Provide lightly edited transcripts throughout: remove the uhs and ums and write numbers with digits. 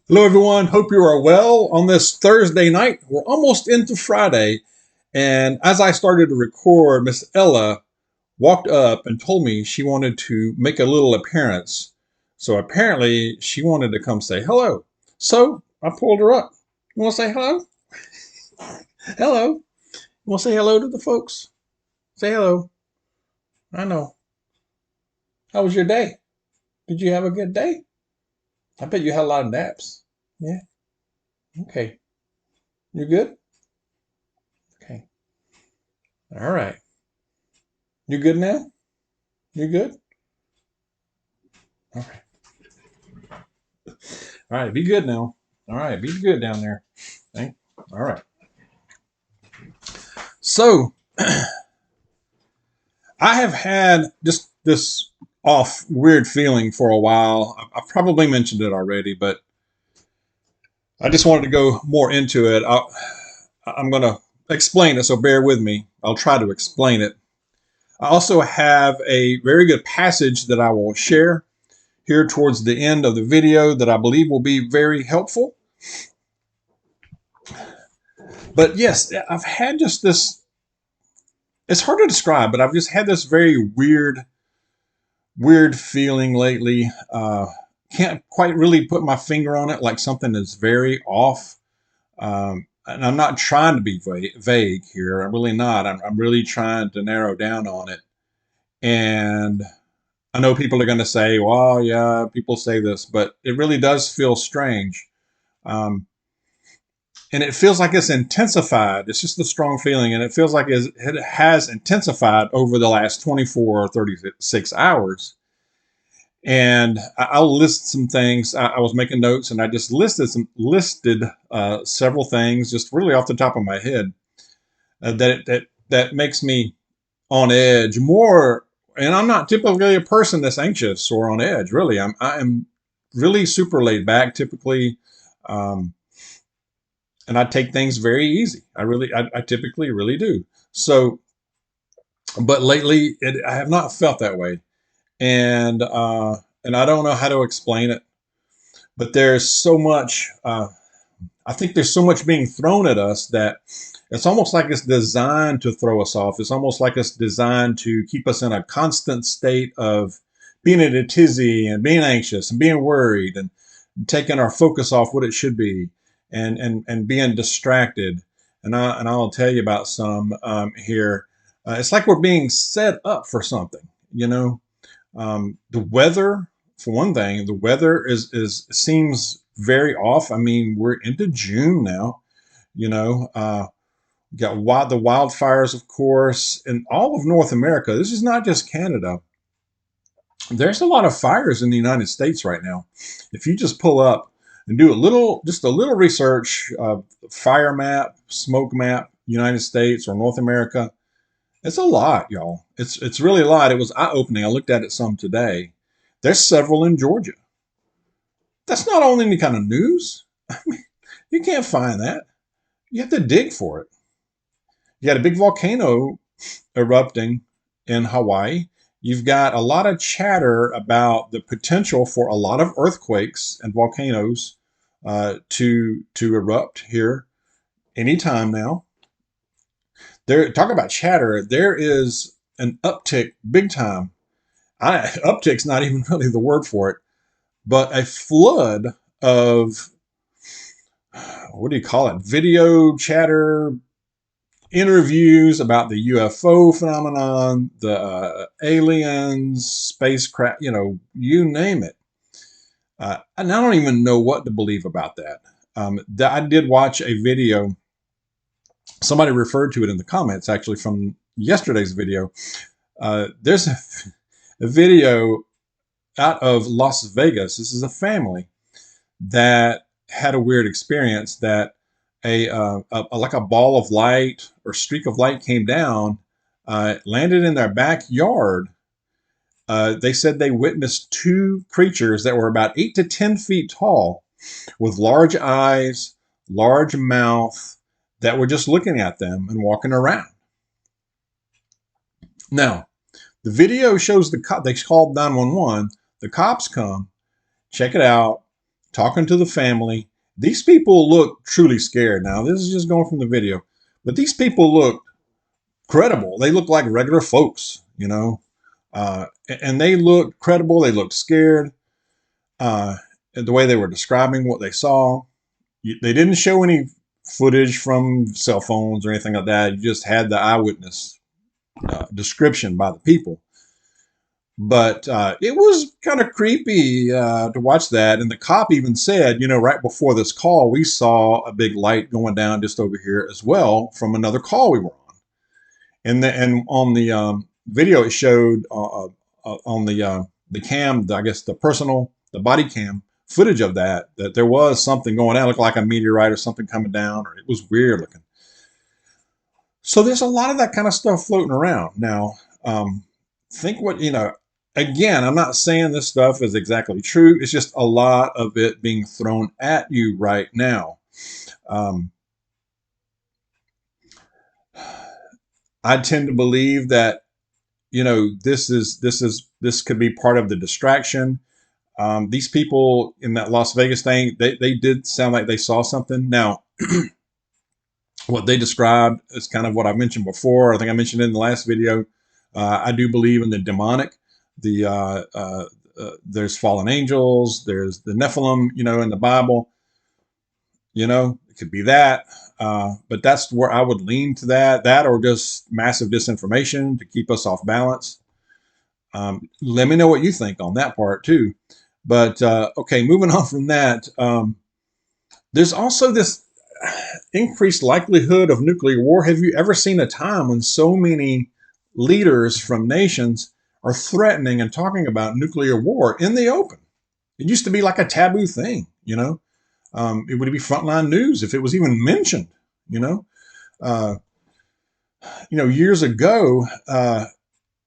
Hello, everyone. Hope you are well on this Thursday night. We're almost into Friday. And as I started to record, Miss Ella walked up and told me she wanted to make a little appearance. So apparently she wanted to come say hello. So I pulled her up. You want to say hello? Hello. You want to say hello to the folks? Say hello. I know. How was your day? Did you have a good day? I bet you had a lot of naps. Yeah. Okay. You good? Okay. All right. You good now? You good? All right. All right. Be good now. All right. Be good down there. Thank. All right. So I have had just this off weird feeling for a while. I've probably mentioned it already, but I just wanted to go more into it. I'm going to explain it, so bear with me. I'll try to explain it. I also have a very good passage that I will share here towards the end of the video that I believe will be very helpful. But yes, I've had just this, it's hard to describe, but I've just had this very weird feeling lately. Can't quite really put my finger on it, like something is very off. And I'm not trying to be vague here. I'm really not. I'm really trying to narrow down on it. And I know people are going to say, well, yeah, people say this, but it really does feel strange. Um, and it feels like it's intensified. It's just a strong feeling, and it feels like it has intensified over the last 24 or 36 hours. And I'll list some things. I was making notes, and I just listed several things, just really off the top of my head, that makes me on edge more. And I'm not typically a person that's anxious or on edge. Really, I am really super laid back typically. Um, and I take things very easy. I typically really do. So, but lately, I have not felt that way, and I don't know how to explain it. But there's so much. I think there's so much being thrown at us that it's almost like it's designed to throw us off. It's almost like it's designed to keep us in a constant state of being in a tizzy and being anxious and being worried and taking our focus off what it should be and being distracted. And I'll tell you about some here. It's like we're being set up for something. The weather, for one thing, the weather is seems very off. I mean, we're into June now. You know, got the wildfires, of course, in all of North America. This is not just Canada. There's a lot of fires in the United States right now. If you just pull up and do just a little research, fire map, smoke map, United States or North America, it's a lot, y'all. It's really a lot. It was eye opening. I looked at it some today. There's several in Georgia. That's not on any kind of news. I mean, you can't find that. You have to dig for it. You got a big volcano erupting in Hawaii. You've got a lot of chatter about the potential for a lot of earthquakes and volcanoes to erupt here anytime now. There, talk about chatter. There is an uptick, big time. Uptick's not even really the word for it, but a flood of, what do you call it? Video chatter, interviews about the UFO phenomenon, the aliens, spacecraft, you name it. And I don't even know what to believe about that. I did watch a video. Somebody referred to it in the comments, actually, from yesterday's video. There's a video out of Las Vegas. This is a family that had a weird experience that like a ball of light or streak of light came down, landed in their backyard. They said they witnessed two creatures that were about 8 to 10 feet tall, with large eyes, large mouth, that were just looking at them and walking around. Now, the video shows they called 911. The cops come, check it out, talking to the family. These people look truly scared. Now, this is just going from the video, but these people look credible. They look like regular folks, and they looked credible. They looked scared. The way they were describing what they saw, they didn't show any footage from cell phones or anything like that. You just had the eyewitness description by the people. But it was kind of creepy to watch that. And the cop even said, right before this call, we saw a big light going down just over here as well from another call we were on. And on the video, it showed on the cam, I guess the body cam footage of that there was something going on. It looked like a meteorite or something coming down, or it was weird looking. So there's a lot of that kind of stuff floating around. Now, think what, again, I'm not saying this stuff is exactly true. It's just a lot of it being thrown at you right now. I tend to believe that, this could be part of the distraction. These people in that Las Vegas thing, they did sound like they saw something. Now, what they described is kind of what I mentioned before. I think I mentioned in the last video. I do believe in the demonic. There's fallen angels. There's the Nephilim, in the Bible. It could be that. But that's where I would lean to that or just massive disinformation to keep us off balance. Let me know what you think on that part too. But okay, moving on from that, there's also this increased likelihood of nuclear war. Have you ever seen a time when so many leaders from nations are threatening and talking about nuclear war in the open? It used to be like a taboo thing, it would be frontline news if it was even mentioned, years ago,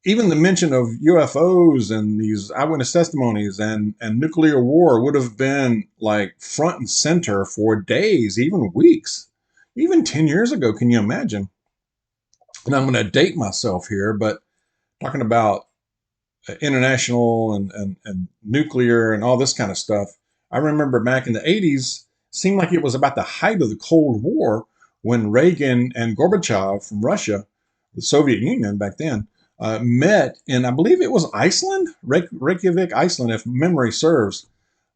even the mention of UFOs and these eyewitness testimonies and nuclear war would have been like front and center for days, even weeks, even 10 years ago. Can you imagine? And I'm going to date myself here, but talking about international and nuclear and all this kind of stuff. I remember back in the 80s, seemed like it was about the height of the Cold War when Reagan and Gorbachev from Russia, the Soviet Union back then, met in, I believe it was Iceland, Reykjavik, Iceland, if memory serves.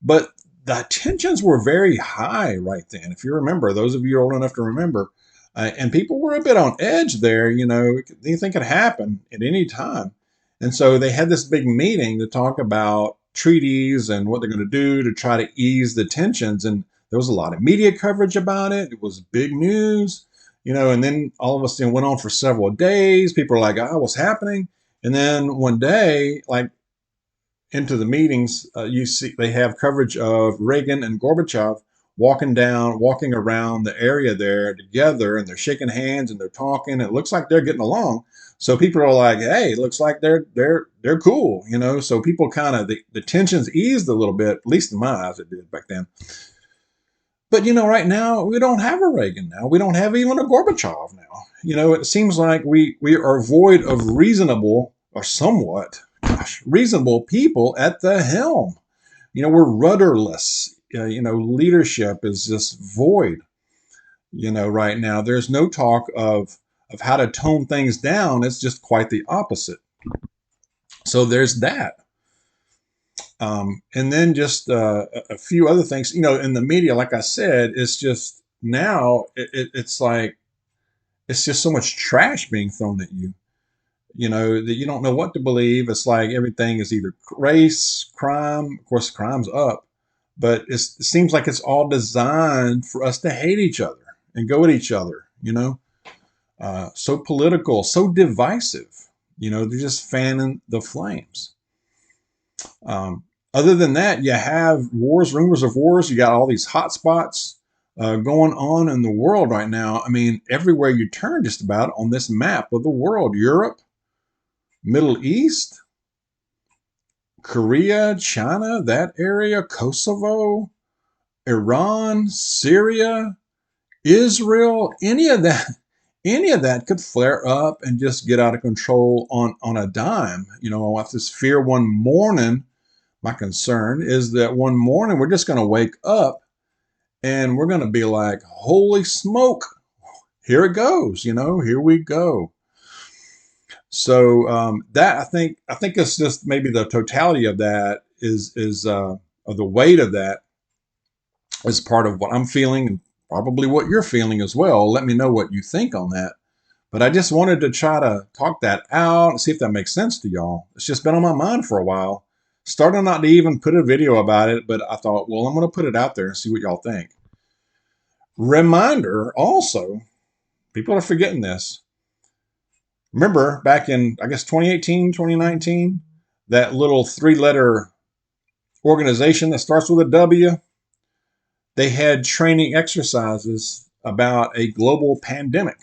But the tensions were very high right then. If you remember, those of you old enough to remember, and people were a bit on edge there. Anything could happen at any time. And so they had this big meeting to talk about treaties and what they're going to do to try to ease the tensions. And there was a lot of media coverage about it. It was big news. And then all of a sudden went on for several days. People are like, oh, what's happening? And then one day, like into the meetings, you see they have coverage of Reagan and Gorbachev walking around the area there together, and they're shaking hands and they're talking. It looks like they're getting along. So people are like, hey, it looks like they're cool, So people kind of, the tensions eased a little bit, at least in my eyes it did back then. But, right now, we don't have a Reagan now. We don't have even a Gorbachev now. It seems like we are void of reasonable, or somewhat, reasonable people at the helm. We're rudderless. Leadership is just void. Right now, there's no talk of how to tone things down. It's just quite the opposite. So there's that. And then just a few other things, in the media, like I said, it's just now it's like, it's just so much trash being thrown at you, that you don't know what to believe. It's like everything is either race, crime. Of course, crime's up, but it seems like it's all designed for us to hate each other and go at each other, so political, so divisive, they're just fanning the flames. Other than that, you have wars, rumors of wars. You got all these hot spots going on in the world right now. I mean, everywhere you turn just about on this map of the world, Europe, Middle East, Korea, China, that area, Kosovo, Iran, Syria, Israel, any of that could flare up and just get out of control on a dime. After this fear one morning, My concern is that one morning we're just going to wake up and we're going to be like, holy smoke, here it goes, here we go. So that I think it's just maybe the totality of that is of the weight of that is part of what I'm feeling and probably what you're feeling as well. Let me know what you think on that. But I just wanted to try to talk that out and see if that makes sense to y'all. It's just been on my mind for a while. Starting not to even put a video about it, but I thought, well, I'm going to put it out there and see what y'all think. Reminder also, people are forgetting this. Remember back in, I guess, 2018, 2019, that little 3-letter organization that starts with a W, they had training exercises about a global pandemic.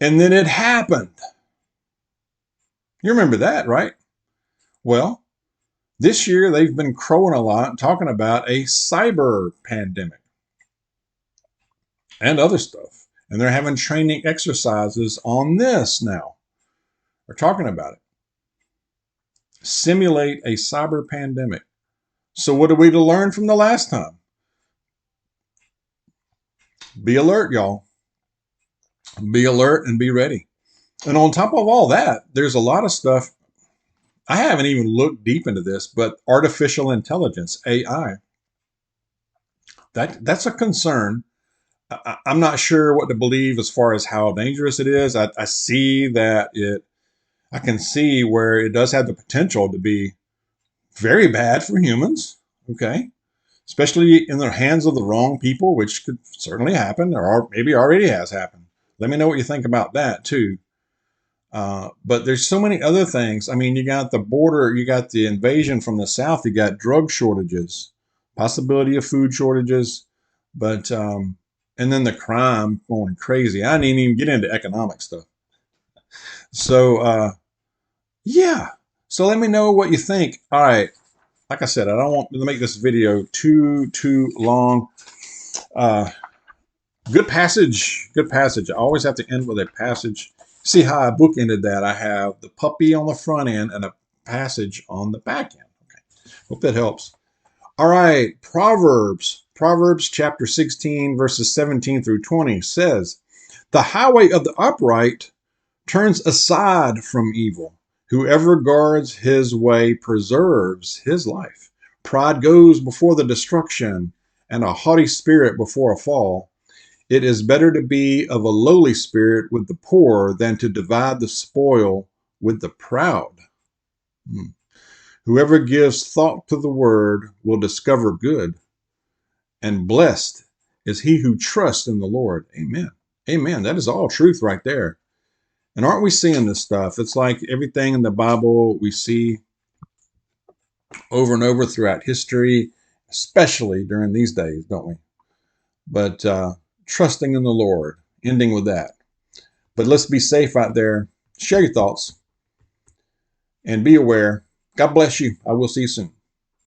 And then it happened. You remember that, right? Well, this year they've been crowing a lot, talking about a cyber pandemic and other stuff. And they're having training exercises on this now. They're talking about it. Simulate a cyber pandemic. So what are we to learn from the last time? Be alert, y'all. Be alert and be ready. And on top of all that, there's a lot of stuff. I haven't even looked deep into this, but artificial intelligence, AI, that's a concern. I'm not sure what to believe as far as how dangerous it is. I see that I can see where it does have the potential to be very bad for humans, okay? Especially in the hands of the wrong people, which could certainly happen or maybe already has happened. Let me know what you think about that too. But there's so many other things. I mean, you got the border, you got the invasion from the south, you got drug shortages, possibility of food shortages, but and then the crime going crazy. I didn't even get into economic stuff. So yeah. So let me know what you think. All right. Like I said, I don't want to make this video too long. Good passage. Good passage. I always have to end with a passage. See how I bookended that? I have the puppy on the front end and a passage on the back end. Okay. Hope that helps. All right. Proverbs. Proverbs chapter 16, verses 17 through 20 says, "The highway of the upright turns aside from evil. Whoever guards his way preserves his life. Pride goes before the destruction, and a haughty spirit before a fall. It is better to be of a lowly spirit with the poor than to divide the spoil with the proud. Whoever gives thought to the word will discover good, and blessed is he who trusts in the Lord." Amen. Amen. That is all truth right there. And aren't we seeing this stuff? It's like everything in the Bible we see over and over throughout history, especially during these days, don't we? But trusting in the Lord, ending with that. But let's be safe out there. Share your thoughts and be aware. God bless you. I will see you soon.